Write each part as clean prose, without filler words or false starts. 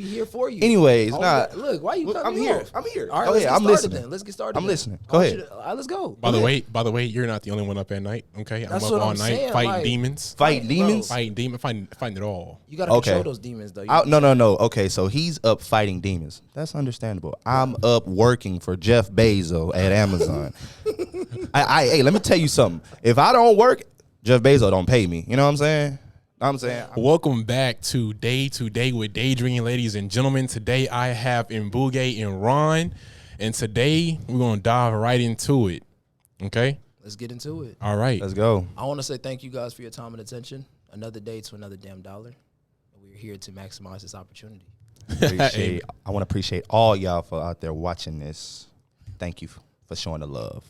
We here for you. Anyways, Look, why you I'm me here. off? I'm here. All right, Go let's ahead. get I'm started listening. then. Let's get started. I'm then. listening. Go ahead. All right, let's go. By the way, you're not the only one up at night. Okay, That's I'm what up all I'm night saying, fighting like- demons, Fight demons. fighting it all. You gotta control those demons though. No. Okay, so he's up fighting demons. That's understandable. I'm up working for Jeff Bezos at Amazon. Hey, let me tell you something. If I don't work, Jeff Bezos don't pay me. You know what I'm saying? Welcome back to Day to Day with Daydream, ladies and gentlemen. Today I have Mbuge and Ron, and today we're gonna dive right into it. Okay, Let's get into it. all right. Let's go. I want to say thank you guys for your time and attention. Another day to another damn dollar. We're here to maximize this opportunity. I want to appreciate all y'all for out there watching this. Thank you for showing the love.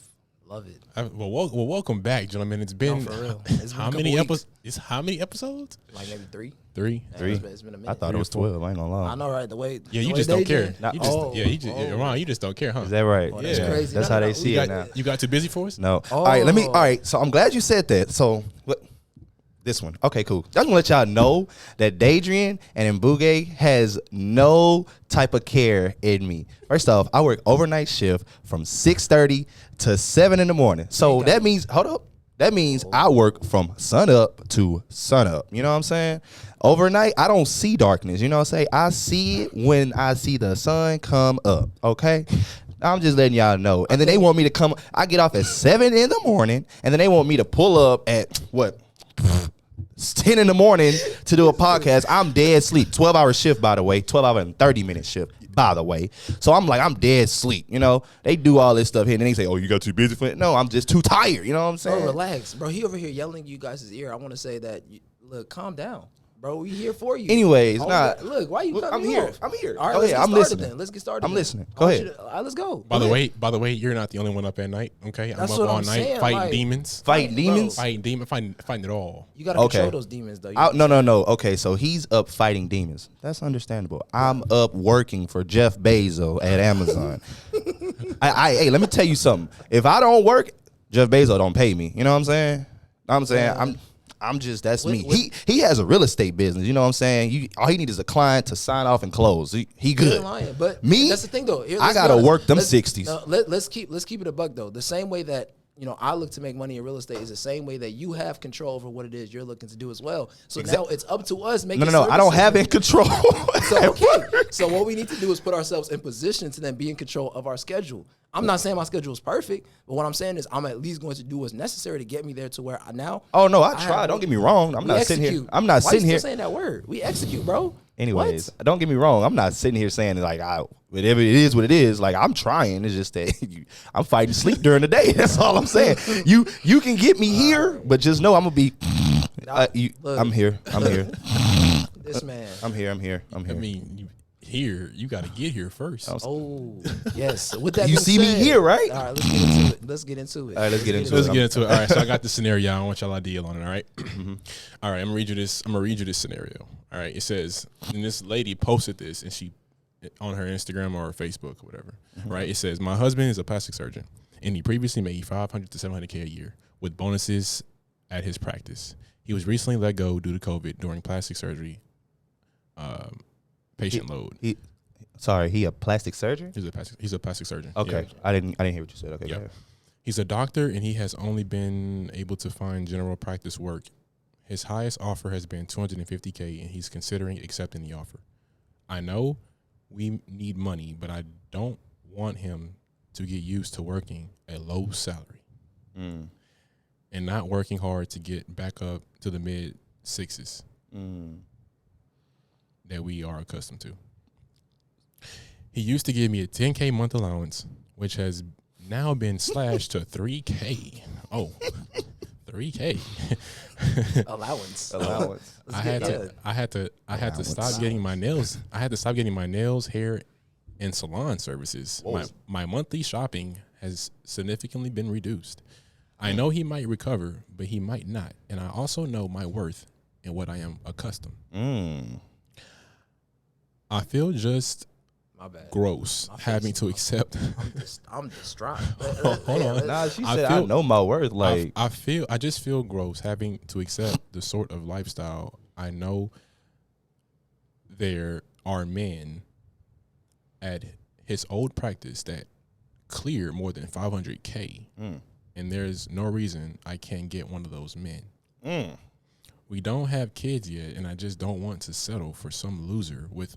Love it. Well, welcome back, gentlemen. It's been for real. It's been how a many couple episodes? It's how many episodes? Like maybe three. Three. It's been a minute. I thought it was 12. I ain't gonna lie. I know, right? The way. Yeah, the you way just they don't care. did. Ron, you just don't care, huh? Is that right? Oh, that's Yeah. crazy. That's No, how no, they no. see it now. You got too busy for us? No. All right, let me. Oh. All right, so I'm glad you said that. So what? This one. Okay, cool. I'm gonna let y'all know that Daydream and Mbuge has no type of care in me. First off, I work overnight shift from 6:30 to 7 in the morning. So that means, hold up. That means I work from sun up to sun up. You know what I'm saying? Overnight, I don't see darkness. You know what I'm saying? I see it when I see the sun come up. Okay? I'm just letting y'all know. And then they want me to come. I get off at 7 in the morning, and then they want me to pull up at what? It's 10 in the morning to do a podcast. I'm dead sleep. 12-hour shift, by the way. 12-hour and 30-minute shift, by the way. So I'm like, I'm dead sleep. You know, they do all this stuff here, and then they say, oh, you got too busy for it? No, I'm just too tired. You know what I'm saying? Bro, relax, bro. He over here yelling you guys' ear. I want to say that. Look, calm down, bro. We here for you. Anyways, look, why you? Look, cutting I'm me here. off? I'm here. All right, Go let's ahead. get I'm started listening. then. Let's get started. I'm then. listening. I Go want ahead. you to- all right, let's go. By the way, you're not the only one up at night. Okay, That's I'm what up all I'm night saying, fighting like- demons, Fight demons? fighting it all. You gotta Okay. control those demons, though. No. Okay, so he's up fighting demons. That's understandable. I'm up working for Jeff Bezos at Amazon. Hey, let me tell you something. If I don't work, Jeff Bezos don't pay me. You know what I'm saying? I'm just that's me. He has a real estate business. You know what I'm saying? All he needs is a client to sign off and close. He You good. ain't lying, but Me? That's the thing, though. Here, I let's be gotta honest. work them Let's- 60s. no, let's keep it a buck, though. The same way that I look to make money in real estate is the same way that you have control over what it is you're looking to do as well. So now it's up to us making. No. I don't have in control. So so what we need to do is put ourselves in position to then be in control of our schedule. I'm not saying my schedule is perfect, but what I'm saying is I'm at least going to do what's necessary to get me there to where now. Oh no, I have- try. Don't get me wrong. I'm we not sitting here. execute. I'm not Why sitting you here. still saying that word? We execute, bro. Anyways, What? don't get me wrong. I'm not sitting here saying like whatever it is, what it is. Like I'm trying. It's just that I'm fighting sleep during the day. That's all I'm saying. You can get me here, but just know I'm gonna be. Look. I'm here. I'm here. This man. I'm here. I mean, you got to get here first. Oh, yes. With that You being see me said- here, right? All right, let's get into it. Let's get into it. All right, let's get into Let's it. get into it. All right, so I got the scenario. I want y'all to deal on it. All right. All right, I'm gonna read you this scenario. All right, it says, and this lady posted this, and she on her Instagram or Facebook or whatever. Right, it says, my husband is a plastic surgeon, and he previously made $500 to $700K a year with bonuses at his practice. He was recently let go due to COVID during plastic surgery. Patient load. He a plastic surgeon? He's a plastic surgeon. Okay, Yeah. I didn't hear what you said. Okay, Yeah. go ahead. He's a doctor, and he has only been able to find general practice work. His highest offer has been $250K, and he's considering accepting the offer. I know we need money, but I don't want him to get used to working a low salary and not working hard to get back up to the mid sixes that we are accustomed to. He used to give me a $10K month allowance, which has now been slashed to $3K. Oh, $3K. Allowance. I had to stop getting my nails. I had to stop getting my nails, hair, and salon services. My monthly shopping has significantly been reduced. I know he might recover, but he might not. And I also know my worth and what I am accustomed. I feel just My bad. gross having to accept. I'm distraught. Hold on. Nah, she I said feel- I know my worth. Like I just feel gross having to accept the sort of lifestyle I know are men at his old practice that cleared more than 500K, and there's no reason I can't get one of those men. We don't have kids yet, and I just don't want to settle for some loser with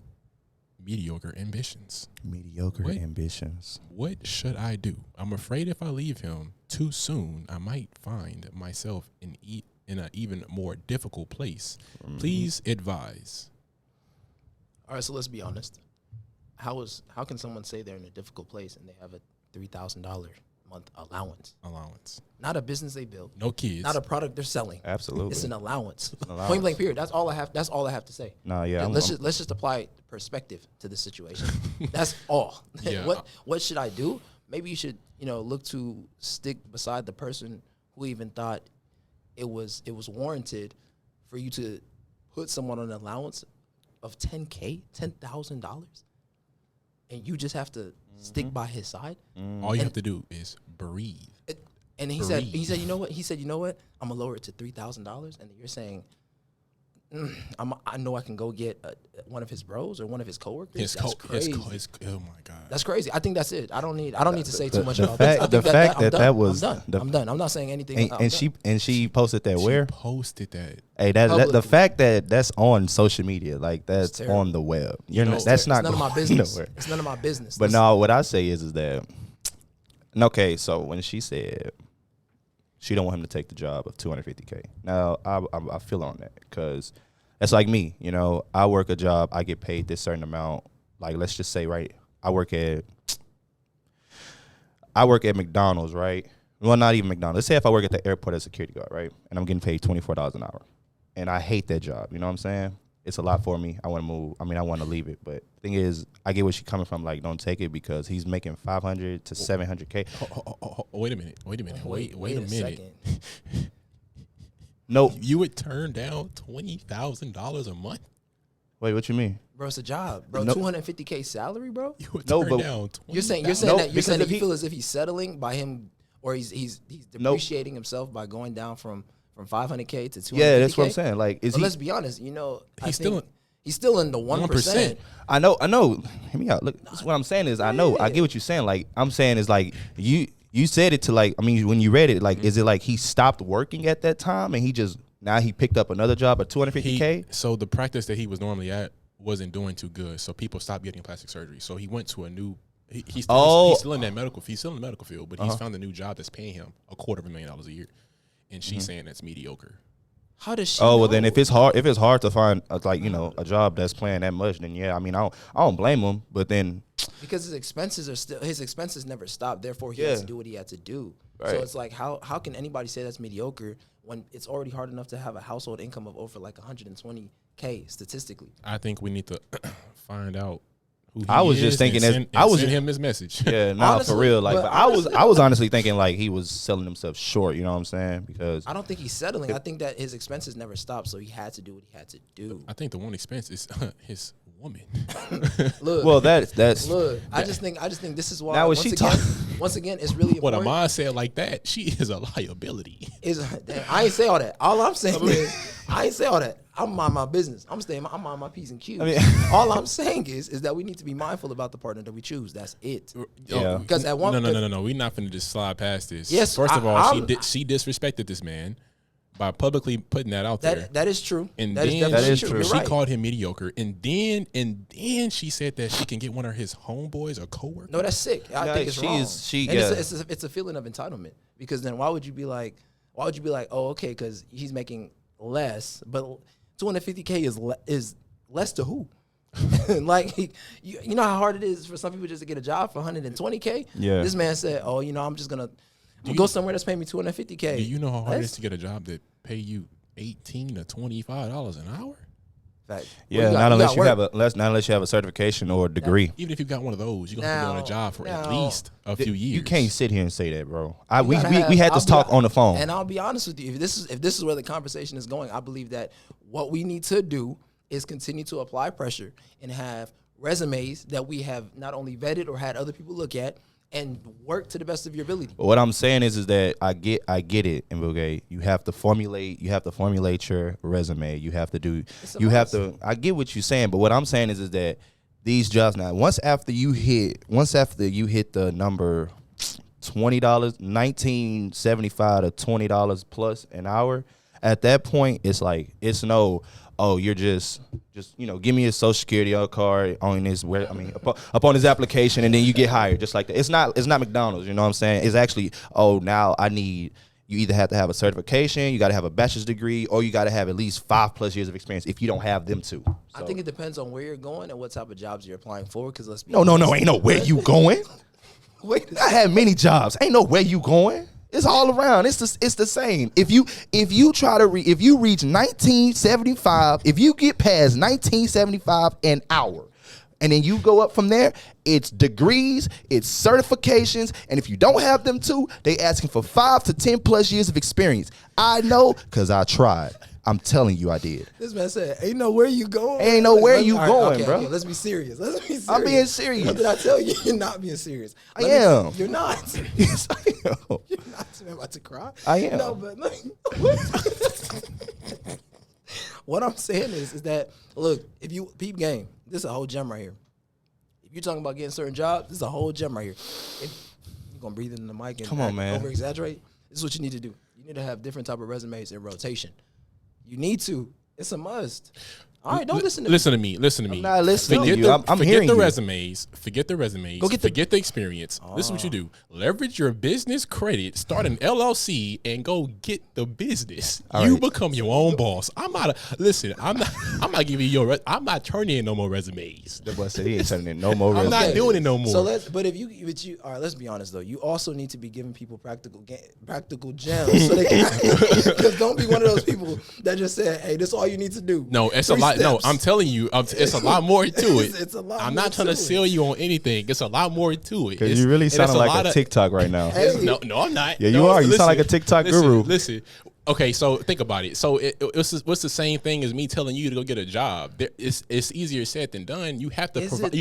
mediocre ambitions. Mediocre ambitions. What should I do? I'm afraid if I leave him too soon, I might find myself in an even more difficult place. Please advise. All right, so let's be honest. How can someone say they're in a difficult place and they have a $3,000 month allowance? Not a business they build. No kids. Not a product they're selling. Absolutely. It's an allowance. Point blank period. That's all I have to say. No, yeah. Let's just apply perspective to this situation. That's all. Yeah. What should I do? Maybe you should, look to stick beside the person who even thought it was warranted for you to put someone on an allowance of $10,000, $10,000, and you just have to stick by his side. All you have to do is breathe. And he said, you know what? He said, you know what? I'm gonna lower it to $3,000, and you're saying, I know I can go get one of his bros or one of his coworkers. That's crazy. Oh my God, that's crazy. I think that's it. I don't need to say too much about fact, this. the fact that was I'm done. I'm not saying anything. And she posted that where? Posted that. Hey, the fact that that's on social media, like that's on the web. That's not. It's none of my business. Nowhere. It's none of my business. But no, what I say is that. Okay, so when she said she don't want him to take the job of $250K, now I feel on that because that's like me. I work a job, I get paid this certain amount. Like let's just say, right, I work at McDonald's, right? Well, not even McDonald's. Let's say if I work at the airport as a security guard, right, and I'm getting paid $24 an hour, and I hate that job. You know what I'm saying? It's a lot for me. I want to move. I want to leave it. But the thing is, I get where she's coming from. Like, don't take it because he's making $500 to $700K. Wait a minute. Wait a minute. Second. No, you would turn down $20,000 a month. Wait, what you mean? Bro, it's a job, bro. No. $250K salary, bro. You would turn down. You're saying that you feel as if he's settling by him, or he's depreciating himself by going down from 500K to 250K. Yeah, that's what I'm saying. Like, let's be honest. He's still in the 1%. 1%. I know. Hear me out. Look, what I'm saying is, I know. I get what you're saying. Like, I'm saying is like you said it to like. I mean, when you read it, like, is it like he stopped working at that time and he picked up another job at $250K? So the practice that he was normally at wasn't doing too good, so people stopped getting plastic surgery. So he went to a new. He's still in that medical. He's still in the medical field, but he's found a new job that's paying him $250,000 a year. And she's saying that's mediocre. How does she? Oh, well, then if it's hard to find a job that's paying that much, then yeah, I mean, I don't blame him. But then because his expenses never stopped, therefore he has to do what he had to do. Right. So it's like how can anybody say that's mediocre when it's already hard enough to have a household income of over like $120K statistically? I think we need to find out. I was just thinking send him this message. Yeah, honestly, for real. Like, but I was honestly thinking like he was selling himself short. You know what I'm saying? Because I don't think he's settling. I think that his expenses never stopped, so he had to do what he had to do. I think the one expense is his woman. Look, well, that's. Look, I just think this is why. Now, once again, it's really important. When a mom said like that, she is a liability. I ain't say all that. All I'm saying is I ain't say all that. I'm mind my business. I'm mind my P's and Q's. All I'm saying is that we need to be mindful about the partner that we choose. That's it. Yeah. Because at one No. We're not finna just slide past this. Yes. First of all, she disrespected this man by publicly putting that out there. That is true. And that is true. She called him mediocre. And then she said that she can get one of his homeboys or coworkers. No, that's sick. I think it's wrong. It's a feeling of entitlement. Because then why would you be like, oh, okay, because he's making less, but 250K is less to who? Like, you know how hard it is for some people just to get a job for 120K? Yeah. This man said, oh, I'm just going to go somewhere that's paying me 250K. Do you know how hard it is to get a job that pay you $18 to $25 an hour? Fact. Yeah, not unless you have a certification or a degree. Even if you got one of those, you're gonna have to be on a job for at least a few years. You can't sit here and say that, bro. We had this talk on the phone. And I'll be honest with you, if this is where the conversation is going, I believe that what we need to do is continue to apply pressure and have resumes that we have not only vetted or had other people look at and work to the best of your ability. But what I'm saying is that I get it, Mbugay. You have to formulate your resume. You have to I get what you're saying, but what I'm saying is that these jobs now, once after you hit the number $20, $19.75 to $20 plus an hour, at that point it's like you're just give me a social security card on this upon this application, and then you get hired just like that. It's not McDonald's, you know what I'm saying? It's actually now you either have to have a certification, you got to have a bachelor's degree, or you got to have at least 5+ years of experience if you don't have them too. So. I think it depends on where you're going and what type of jobs you're applying for. Because let's be no, ain't no where you going. Wait, I had many jobs. Ain't no where you going. It's all around. It's the same. If you reach 1975, if you get past 1975 an hour, and then you go up from there, it's degrees, it's certifications, and if you don't have them too, they asking for 5 to 10+ years of experience. I know because I tried. I'm telling you, I did. This man said, "Ain't no where you going." Ain't no where you going, bro. Okay, let's be serious. I'm being serious. What did I tell you? You're not being serious. I am. You're not. Yes, I am. You're not. I'm about to cry. I am. No, but what I'm saying is that look, if you peep game, this is a whole gem right here. If you're talking about getting certain jobs, this is a whole gem right here. If you're gonna breathe in the mic and over exaggerate, this is what you need to do. You need to have different type of resumes in rotation. You need to. It's a must. All right, don't listen to me. Listen to me. I'm not listening to you. I'm forget hearing the you. resumes. Forget the resumes. Forget the experience. This is what you do. Leverage your business credit. Start an LLC and go get the business. You become your own boss. I'm not giving you I'm not turning in no more resumes. The boy said he ain't turning in no more resumes. I'm not doing it no more. So all right, let's be honest though. You also need to be giving people practical gems so they can. Because don't be one of those people that just said, "Hey, this is all you need to do." No, it's a lot. No, I'm telling you, it's a lot more to it. It's a lot. I'm not trying to sell you on anything. It's a lot more to it. Because you really sound like a TikTok right now. No, I'm not. Yeah, you are. You sound like a TikTok guru. Listen. Okay, so think about it. So what's the same thing as me telling you to go get a job? It's easier said than done. You have to provide.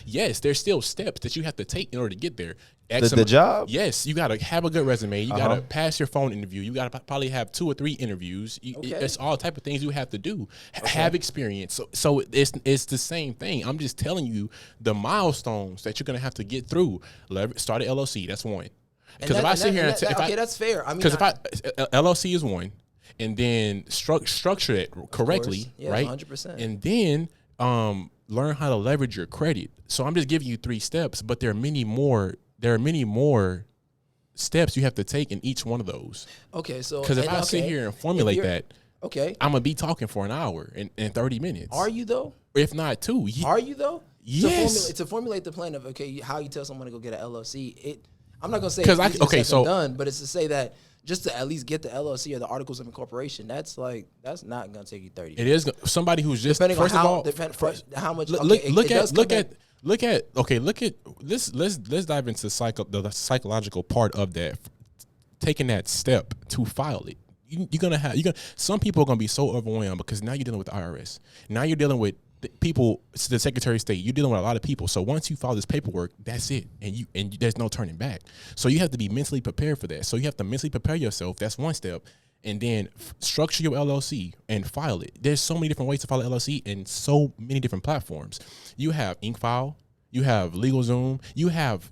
Yes, there's still steps that you have to take in order to get there. The job? Yes, you got to have a good resume. You got to pass your phone interview. You got to probably have 2 or 3 interviews. It's all type of things you have to do. Have experience. So it's the same thing. I'm just telling you the milestones that you're gonna have to get through. Start an LLC. That's one. Because if I sit here and that's fair. I mean, because if LLC is one, and then structure it correctly, right? 100%. And then learn how to leverage your credit. So I'm just giving you 3 steps, but there are many more. There are many more steps you have to take in each one of those. Okay, so because if I sit here and formulate that, I'm gonna be talking for an hour and 30 minutes. Are you though? If not 2. Are you though? Yes. To formulate the plan of how you tell someone to go get an LLC. I'm not gonna say done, but it's to say that just to at least get the LLC or the articles of incorporation, that's not gonna take you 30 days. It is somebody who's just depending first on how much. Look at let's dive into the psychological part of that. Taking that step to file it. Some people are gonna be so overwhelmed because now you're dealing with the IRS. Now you're dealing with the Secretary of State. You're dealing with a lot of people. So once you file this paperwork, that's it, and there's no turning back. So you have to be mentally prepared for that. So you have to mentally prepare yourself. That's one step, and then structure your LLC and file it. There's so many different ways to file an LLC and so many different platforms. You have InkFile. You have LegalZoom. You have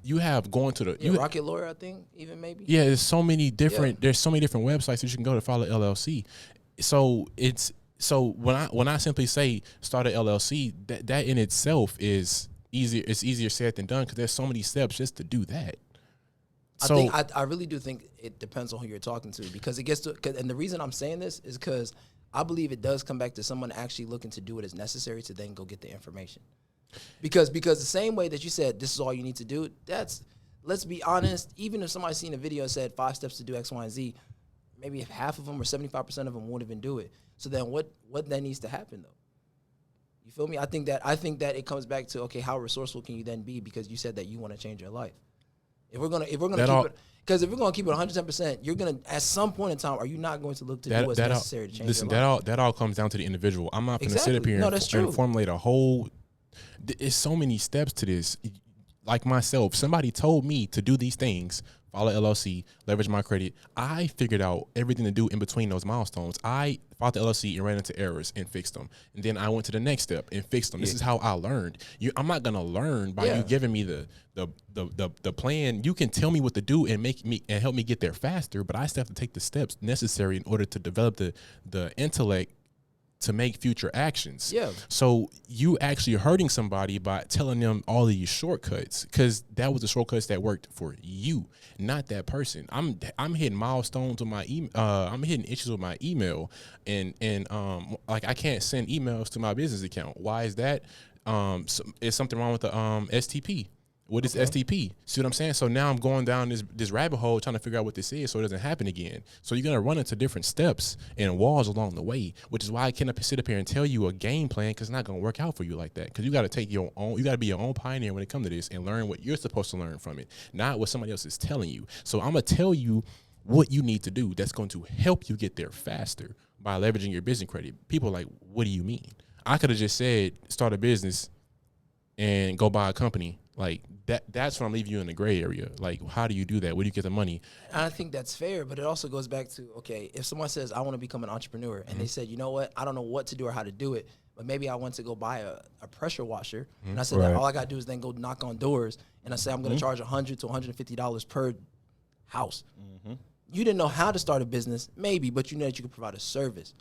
going to the Rocket Lawyer, I think, even maybe. Yeah, there's so many different websites that you can go to file an LLC. So when I simply say start an LLC, that in itself is easier. It's easier said than done because there's so many steps just to do that. I really do think it depends on who you're talking to because it gets to. And the reason I'm saying this is because I believe it does come back to someone actually looking to do what is necessary to then go get the information. Because the same way that you said this is all you need to do, let's be honest. Even if somebody's seen a video and said 5 steps to do X, Y, and Z, maybe if half of them or 75% of them won't even do it. So then what then needs to happen though? You feel me? I think that it comes back to how resourceful can you then be because you said that you want to change your life. If we're gonna keep it 110%, you're gonna at some point in time are you not going to look to do what's necessary to change your life? That all comes down to the individual. I'm not going to sit up here and formulate a whole. It's so many steps to this. like myself, somebody told me to do these things, follow LLC, leverage my credit. I figured out everything to do in between those milestones. I followed the LLC and ran into errors and fixed them. And then I went to the next step and fixed them. This is how I learned. I'm not gonna learn by you giving me the plan. You can tell me what to do and make me and help me get there faster, but I still have to take the steps necessary in order to develop the intellect to make future actions. Yeah. So you actually hurting somebody by telling them all of these shortcuts, because that was the shortcuts that worked for you, not that person. I'm hitting milestones with my email. I'm hitting issues with my email, and like I can't send emails to my business account. Why is that? Is something wrong with the STP? What is STP? See what I'm saying? So now I'm going down this rabbit hole trying to figure out what this is so it doesn't happen again. So you're going to run into different steps and walls along the way, which is why I cannot sit up here and tell you a game plan, because it's not going to work out for you like that. Because you got to take your own, you got to be your own pioneer when it comes to this and learn what you're supposed to learn from it, not what somebody else is telling you. So I'm going to tell you what you need to do that's going to help you get there faster by leveraging your business credit. People are like, what do you mean? I could have just said, start a business and go buy a company. Like that's when I'm leaving you in the gray area. Like, how do you do that? Where do you get the money? And I think that's fair, but it also goes back to, okay, if someone says, I want to become an entrepreneur, and they said, you know what, I don't know what to do or how to do it, but maybe I want to go buy a pressure washer, and I said that all I got to do is then go knock on doors, and I say I'm going to charge $100 to $150 per house. You didn't know how to start a business, maybe, but you know that you could provide a service.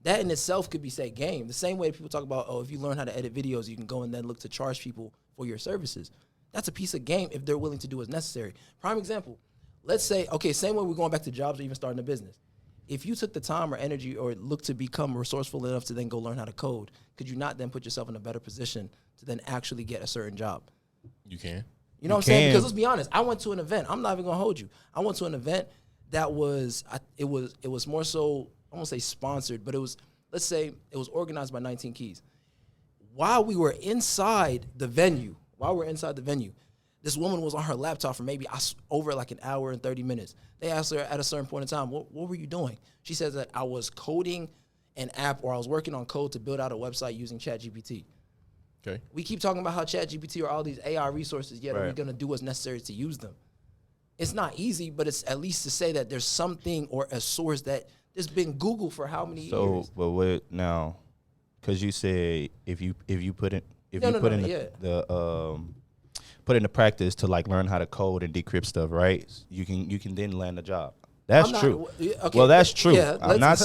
That in itself could be, say, game. The same way people talk about, oh, if you learn how to edit videos, you can go and then look to charge people for your services. That's a piece of game if they're willing to do what's necessary. Prime example, let's say, okay, same way we're going back to jobs or even starting a business. If you took the time or energy or look to become resourceful enough to then go learn how to code, could you not then put yourself in a better position to then actually get a certain job? You can. You know what I'm saying? Because let's be honest, I went to an event. I'm not even going to hold you. I went to an event that was, it was more so, I won't say sponsored, but it was, let's say it was organized by 19 Keys. While we were inside the venue, this woman was on her laptop for maybe over like an hour and 30 minutes. They asked her at a certain point in time, what were you doing? She says that I was coding an app, or I was working on code to build out a website using ChatGPT. Okay. We keep talking about how ChatGPT or all these AI resources, yet are we going to do what's necessary to use them? It's not easy, but it's at least to say that there's something or a source that has been Google for how many years? So, but what now? Because you say if you put in put into practice to like learn how to code and decrypt stuff, right? You can then land a job. That's true. Okay, well, that's true. Yeah, I'm not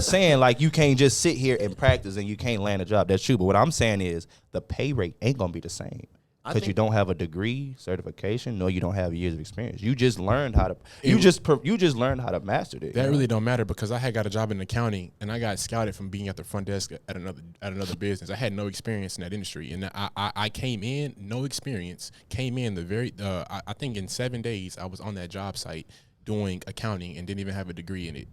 saying like you can't just sit here and practice and you can't land a job. That's true. But what I'm saying is the pay rate ain't gonna be the same because you don't have a degree, certification, no, you don't have years of experience. You just learned how to. You just learned how to master it. That really don't matter because I had got a job in accounting and I got scouted from being at the front desk at another business. I had no experience in that industry, and I came in no experience. Came in I think in 7 days I was on that job site doing accounting and didn't even have a degree in it.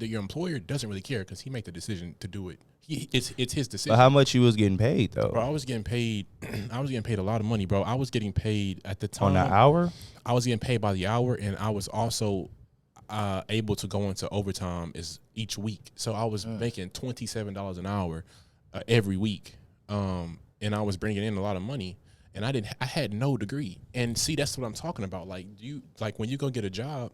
Your employer doesn't really care because he made the decision to do it. It's his decision. But how much you was getting paid though? Bro, I was getting paid a lot of money, bro. I was getting paid at the time. On the hour? I was getting paid by the hour, and I was also able to go into overtime each week. So I was making $27 an hour every week, and I was bringing in a lot of money. And I had no degree. And see, that's what I'm talking about. Like when you go get a job,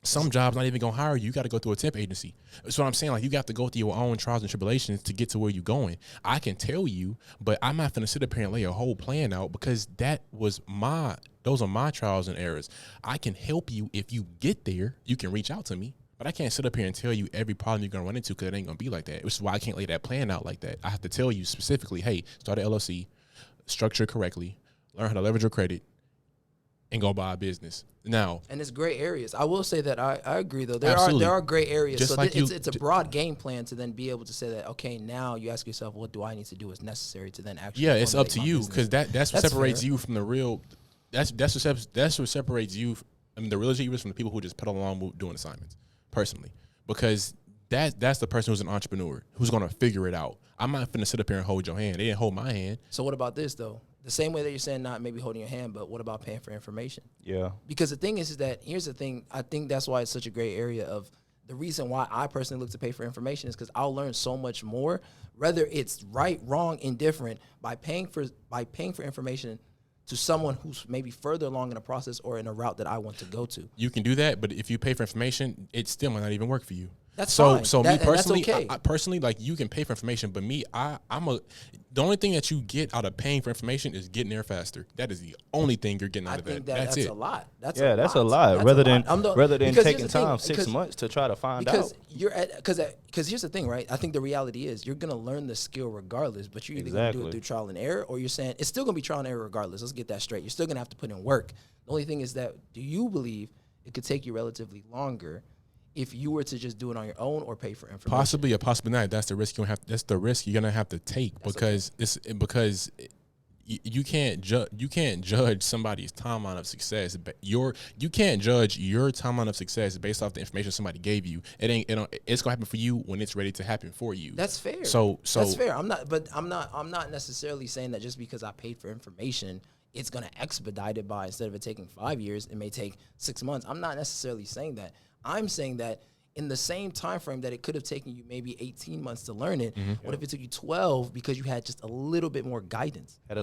some jobs not even gonna hire you. You got to go through a temp agency. That's what I'm saying. Like you got to go through your own trials and tribulations to get to where you're going. I can tell you, but I'm not gonna sit up here and lay a whole plan out because those are my trials and errors. I can help you if you get there. You can reach out to me. But I can't sit up here and tell you every problem you're going to run into because it ain't going to be like that. Which is why I can't lay that plan out like that. I have to tell you specifically, hey, start an LLC, structure correctly, learn how to leverage your credit, and go buy a business. Now, and it's gray areas. I will say that I agree though. There are gray areas. Just so like it's a broad game plan to then be able to say that, okay, now you ask yourself, what do I need to do is necessary to then actually. Yeah, it's up to you because that's what separates you from the real. That's what separates you. I mean, the real achievers from the people who just pedal along doing assignments. Personally, because that's the person who's an entrepreneur who's gonna figure it out. I'm not finna sit up here and hold your hand. They didn't hold my hand. So what about this though? The same way that you're saying not maybe holding your hand, but what about paying for information? Yeah. Because the thing is that here's the thing. I think that's why it's such a great area of the reason why I personally look to pay for information is because I'll learn so much more, whether it's right, wrong, indifferent, by paying for information to someone who's maybe further along in a process or in a route that I want to go to. You can do that, but if you pay for information, it still might not even work for you. That's so. fine. So That- me and that's personally, okay. I personally, like, you can pay for information, but me, the only thing that you get out of paying for information is getting there faster. That is the only thing you're getting out I of think that. that's it. a lot. That's Yeah, a that's a lot. lot. That's Rather a than lot. rather than because taking here's the thing, time 6 because- months to try to find because out. you're at because here's the thing, right? I think the reality is you're gonna learn the skill regardless, but you're either gonna do Exactly. it through trial and error, or you're saying it's still gonna be trial and error regardless. Let's get that straight. You're still gonna have to put in work. The only thing is that, do you believe it could take you relatively longer if you were to just do it on your own or pay for information? Possibly or possibly not. That's the risk That's the risk you're gonna have to take because you can't judge somebody's timeline of success. But you can't judge your timeline of success based off the information somebody gave you. It's gonna happen for you when it's ready to happen for you. That's fair. So that's fair. I'm not necessarily saying that just because I paid for information, it's gonna expedite it by, instead of it taking 5 years, it may take 6 months. I'm not necessarily saying that. I'm saying that in the same time frame that it could have taken you maybe 18 months to learn it, what if it took you 12 because you had just a little bit more guidance? You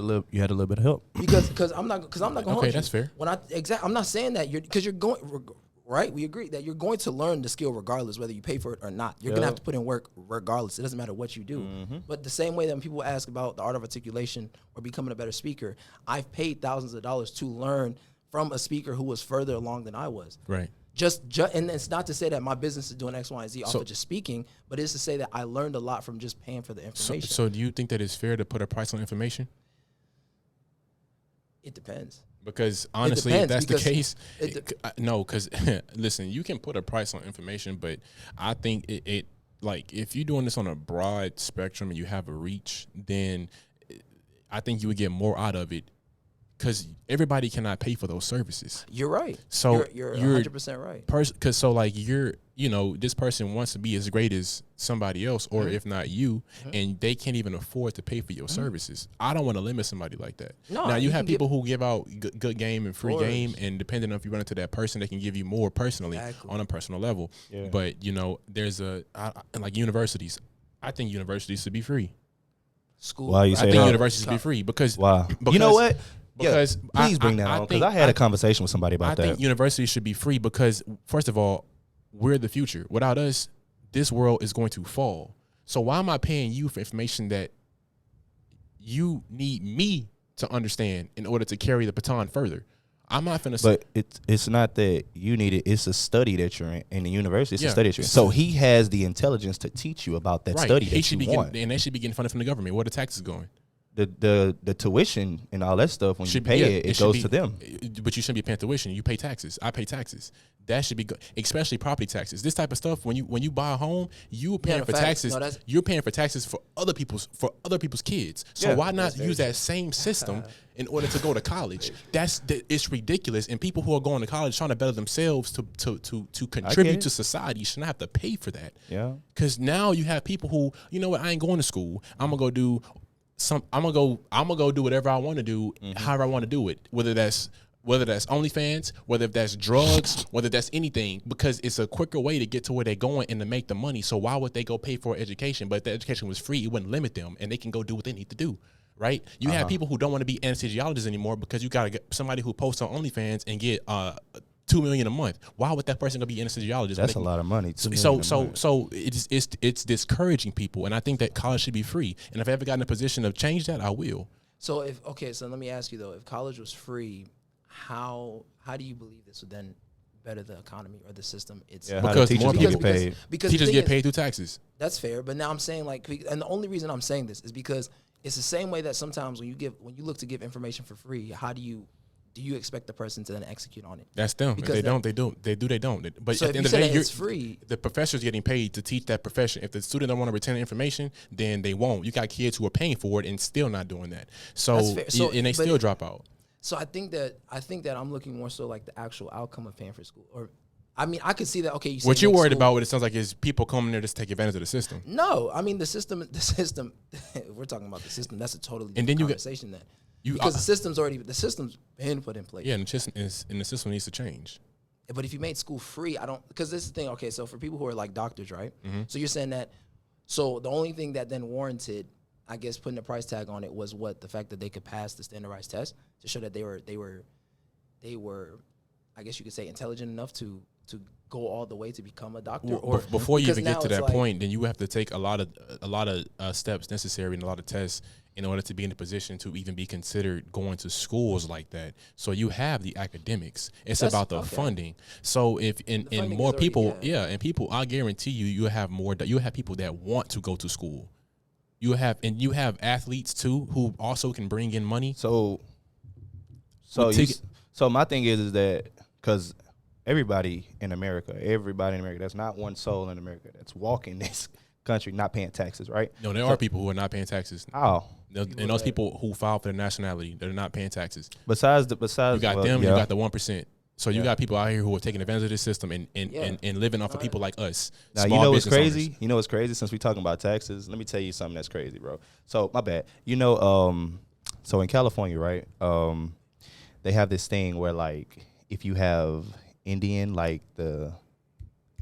had a little bit of help. Because I'm not going to hold you. Okay, that's fair. I'm not saying that you're going right. We agree that you're going to learn the skill regardless whether you pay for it or not. You're gonna have to put in work regardless. It doesn't matter what you do. But the same way that when people ask about the art of articulation or becoming a better speaker, I've paid thousands of dollars to learn from a speaker who was further along than I was. right. And it's not to say that my business is doing X, Y, and Z off of just speaking, but it's to say that I learned a lot from just paying for the information. So do you think that it's fair to put a price on information? It depends. Because honestly, depends, if that's because the case, it no. Because listen, you can put a price on information, but I think it like if you're doing this on a broad spectrum and you have a reach, then I think you would get more out of it. Because everybody cannot pay for those services. You're right. So you're 100% right. Because so like this person wants to be as great as somebody else, or if not you, and they can't even afford to pay for your services. I don't want to limit somebody like that. No, now you have can people who give out good game and free course. game, and depending on if you run into that person, they can give you more personally on a personal level. Yeah. But there's like universities. I think universities should be free. School. Why you I say think that? universities should be free because Wow. because- You know what? Because please bring that on, because I had a conversation with somebody about I that. think universities should be free because, first of all, we're the future. Without us, this world is going to fall. So why am I paying you for information that you need me to understand in order to carry the baton further? I'm not finna say. But it's not that you need it. It's a study that you're in the university. It's Yeah. a study that you're in. So he has the intelligence to teach you about that Right. study He that should you be want. getting, and they should be getting funded from the government. Where the taxes going? The tuition and all that stuff, when you Should- pay yeah, it should goes be- to them. But you shouldn't be paying tuition. You pay taxes. I pay taxes. That should be good, especially property taxes. This type of stuff. When you buy a home, you paying no, for facts. taxes. No, that's- You're paying for taxes for other people's kids. So Yeah, why not use that same system in order to go to college? It's ridiculous. And people who are going to college trying to better themselves to contribute it. to society shouldn't have to pay for that. Yeah. Because now you have people who, you know what, I ain't going to school. I'm gonna go do I'm gonna go do whatever I want to do, however I want to do it. Whether that's OnlyFans, whether that's drugs, whether that's anything, because it's a quicker way to get to where they're going and to make the money. So why would they go pay for education? But if the education was free, it wouldn't limit them, and they can go do what they need to do. Right? You have people who don't want to be anesthesiologists anymore because you gotta get somebody who posts on OnlyFans and get $2 million a month. Why would that person go be anesthesiologist? That's a lot of money. So it's discouraging people, and I think that college should be free. And if I ever got in a position to change that, I will. So so let me ask you though, if college was free, how do you believe this would then better the economy or the system itself? How the Because teachers more get people- paid. Because Teachers the thing get paid through taxes. That's fair, but now I'm saying and the only reason I'm saying this is because it's the same way that sometimes when you look to give information for free, how do you expect the person to then execute on it? That's them. Because If they don't, they do. They do. They don't. But So at if the you end of say the that day, it's free, the professor's getting paid to teach that profession. If the student don't want to retain the information, then they won't. You got kids who are paying for it and still not doing that. So, That's fair. So, and they but- still drop out. so I think that I'm looking more so like the actual outcome of paying for school. Or, I mean, I could see that. Okay, you say What you're make worried school- about, what it sounds like, is people coming there just to take advantage of the system. No, I mean the system. If we're talking about the system. That's a totally different And then you get- conversation. Then You because the system's been put in place. yeah, and the system needs to change. But if you made school free, because this is the thing. Okay, so for people who are like doctors, right? So you're saying that. So the only thing that then warranted I guess putting a price tag on it was what the fact that they could pass the standardized test to show that they were, I guess you could say, intelligent enough to go all the way to become a doctor. Or before you even get to that like, point, then you have to take a lot of steps necessary and a lot of tests in order to be in a position to even be considered going to schools like that. So you have the academics. It's about the funding. So if in more already, people, and people, I guarantee you have more. You have people that want to go to school. You have athletes too who also can bring in money. So my thing is that because everybody in America, there's not one soul in America that's walking this country not paying taxes, right? No, there are people who are not paying taxes. Oh. And those people who file for their nationality, they're not paying taxes. Besides, you got them, you got the 1%. So you got people out here who are taking advantage of this system and living off of people like us. Now, you know what's crazy? Owners. You know what's crazy? Since we're talking about taxes, let me tell you something that's crazy, bro. So, my bad. You know, so in California, right, they have this thing where, like, if you have Indian, like, the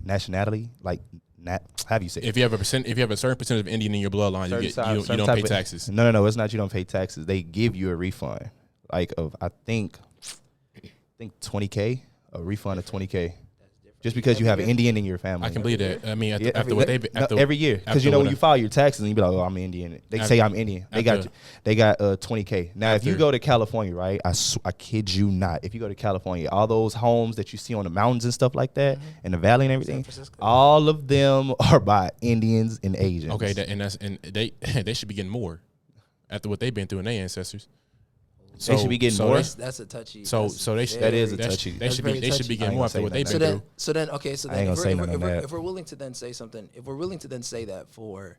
nationality, like, how do you say? If you have a certain percentage of Indian in your bloodline, you don't pay taxes. No, it's not you don't pay taxes. They give you a refund, like of I think $20K, a refund of $20K, just because you have an Indian in your family. I can believe that. I mean, every year, because you know when you file your taxes and you be like, oh, I'm Indian. They say I'm Indian. They got $20K. Now, if you go to California, right? I kid you not. If you go to California, all those homes that you see on the mountains and stuff like that, in the valley and everything, all of them are by Indians and Asians. Okay, they should be getting more after what they've been through and their ancestors. So, they should be getting more. That's a touchy. That is a touchy. They should be getting more after what they've been through. So then, if we're willing to then say something, if we're willing to then say that for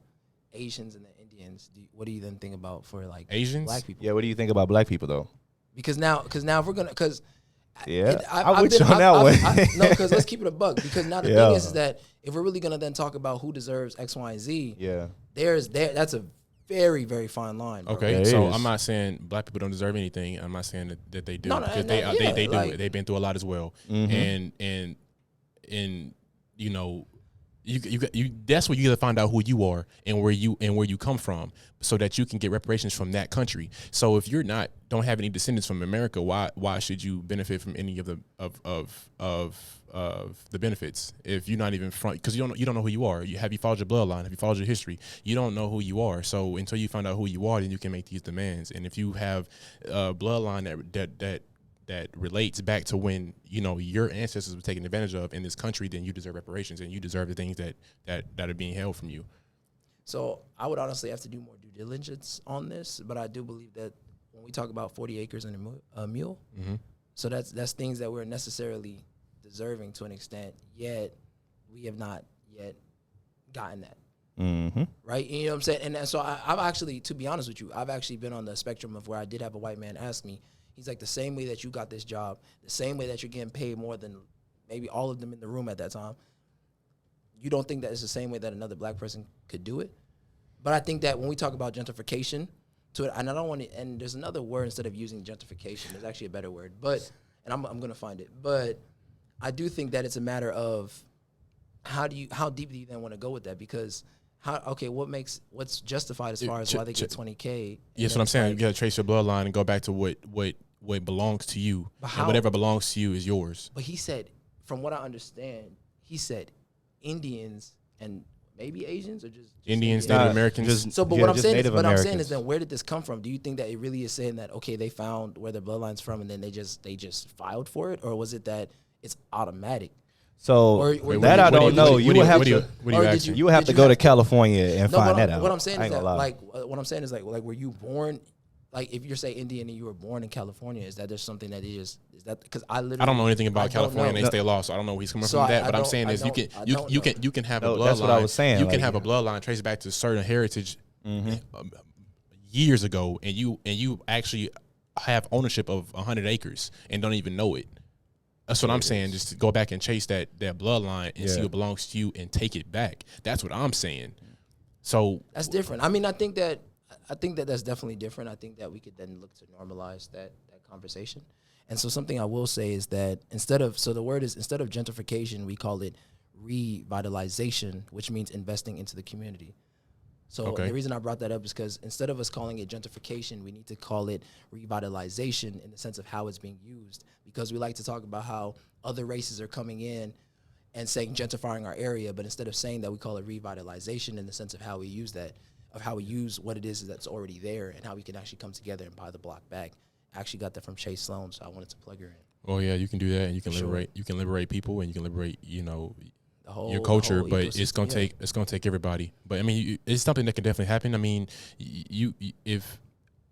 Asians and the Indians, what do you then think about for like Asians, black people? Yeah, what do you think about black people though? Because now if we're gonna, I would you on that one. No, because let's keep it a buck. Because now the thing is that if we're really gonna then talk about who deserves X, Y, and Z, that's a very, very fine line. Bro. Okay, so I'm not saying black people don't deserve anything. I'm not saying that they do, because they do it. They've been through a lot as well, and you know, you that's where you got to find out who you are and where you come from, so that you can get reparations from that country. So if you're don't have any descendants from America, why should you benefit from any of the benefits if you're not even from? Because you don't know who you are. Have you followed your bloodline? Have you followed your history? You don't know who you are. So until you find out who you are, then you can make these demands. And if you have a bloodline that relates back to when your ancestors were taken advantage of in this country, then you deserve reparations and you deserve the things that are being held from you. So I would honestly have to do more due diligence on this, but I do believe that when we talk about 40 acres and a mule, so that's things that we're necessarily deserving to an extent, yet we have not yet gotten that. Right? You know what I'm saying? And so I've actually, to be honest with you, I've actually been on the spectrum of where I did have a white man ask me, he's like, the same way that you got this job, the same way that you're getting paid more than maybe all of them in the room at that time, you don't think that it's the same way that another black person could do it? But I think that when we talk about gentrification to it, and I don't want to, and there's another word instead of using gentrification, there's actually a better word, and I'm going to find it. But I do think that it's a matter of how deep do you then want to go with that? Because what's justified as far as why they get $20K? Yeah, that's what I'm saying. You got to trace your bloodline and go back to what belongs to you. And whatever belongs to you is yours. But he said, from what I understand, he said Indians and maybe Asians or just Indians, Native Americans. What I'm saying is then where did this come from? Do you think that it really is saying that, okay, they found where their bloodline's from and then they just filed for it? Or was it that it's automatic? So I don't know. You would have to go to California and find that out. What I'm saying is that were you born, like if you're say Indian and you were born in California, is that there's something that is that because I don't know anything about California and they state law, so I don't know where he's coming from that. But I'm saying is you can have a bloodline. That's what I was saying. You can have a bloodline traced back to certain heritage years ago, and you actually have ownership of 100 acres and don't even know it. That's what I'm saying. Just to go back and chase that bloodline and see what belongs to you and take it back. That's what I'm saying. So that's different. I mean, I think that that's definitely different. I think that we could then look to normalize that conversation. And so something I will say is that instead of gentrification, we call it revitalization, which means investing into the community. So Okay. the reason I brought that up is because instead of us calling it gentrification, we need to call it revitalization in the sense of how it's being used. Because we like to talk about how other races are coming in and saying gentrifying our area, but instead of saying that, we call it revitalization in the sense of how we use that, of how we use what it is that's already there and how we can actually come together and buy the block back. I actually got that from Chase Sloan, so I wanted to plug her in. Oh yeah, you can do that, and you can Sure. liberate. You can liberate people, and you can liberate, The whole, your culture. the whole But it's gonna ecosystem, yeah. take everybody. But I mean, it's something that can definitely happen. I mean, if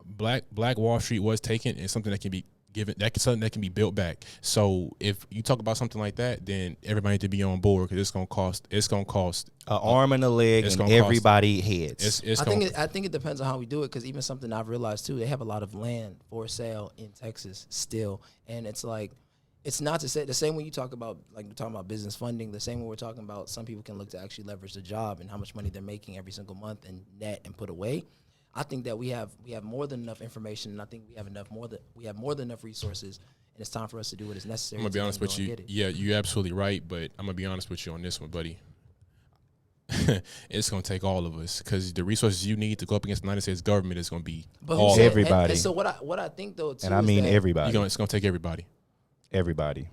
Black Wall Street was taken, it's something that can be given. Something that can be built back. So if you talk about something like that, then everybody need to be on board because it's gonna cost. It's gonna cost An arm and a leg It's and gonna cost- everybody heads. It's I gonna, think it depends on how we do it, because even something I've realized too, they have a lot of land for sale in Texas still, and it's like, it's not to say the same when you talk about, like we're talking about business funding, the same when we're talking about some people can look to actually leverage the job and how much money they're making every single month and net and put away. I think that we have more than enough information, and I think we have more than enough resources, and it's time for us to do what is necessary. I'm gonna be to honest go with and you. get it. Yeah, you're absolutely right. But I'm gonna be honest with you on this one, buddy. It's gonna take all of us because the resources you need to go up against the United States government is gonna be But all who of said- it. Everybody. And so what I think though too, and I is mean that everybody. It's gonna take everybody. Everybody.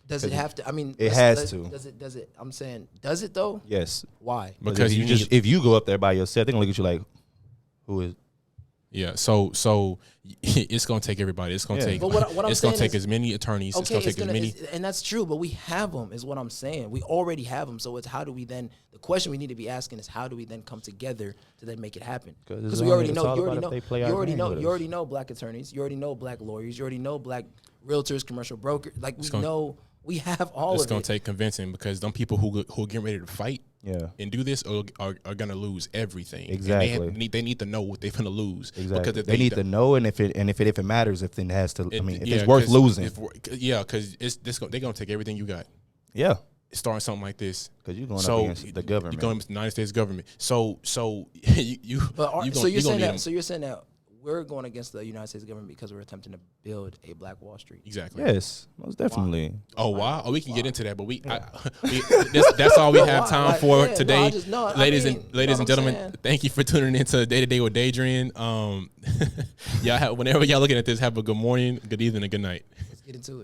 does it have to? I mean, It has to. Does it? I'm saying, does it though? Yes. Why? Because if you you just need, if you go up there by yourself, they're gonna look at you like, who is? yeah. So it's gonna take everybody. It's gonna Yeah. take. But what I'm it's gonna saying take is- as many attorneys. It's gonna take as many. and that's true, but we have them, is what I'm saying. We already have them, so it's how do we then? The question we need to be asking is how do we then come together to then make it happen? 'Cause it's Because we only- already it's know, all you about already if know, they play you our already game know, with you us. already know black attorneys, you already know black lawyers, you already know black realtors, commercial brokers. Like we gonna- know, we have all It's of gonna it. take convincing because them people who are getting ready to fight Yeah. and do this are gonna lose everything. And Exactly. they need to know what they're gonna lose. Exactly. Because if They need to know, and if it matters, if it has to. I mean, if it's worth losing. Because they're gonna take everything you got. Yeah. Starting something like this. Because you're going So up against the government. You're going against the United States government. So you But you so gonna- you're you gonna saying need that? them. So you're saying that we're going against the United States government because we're attempting to build a Black Wall Street. Exactly. Yes, most definitely. Oh wow! Oh, we can get into that, but that's all we have time Like, for yeah, no, today, I just- no, I ladies mean, and you ladies know and what I'm gentlemen. saying? Thank you for tuning into Day to Day with Daydream. Whenever y'all looking at this, have a good morning, good evening, and good night. Let's get into it.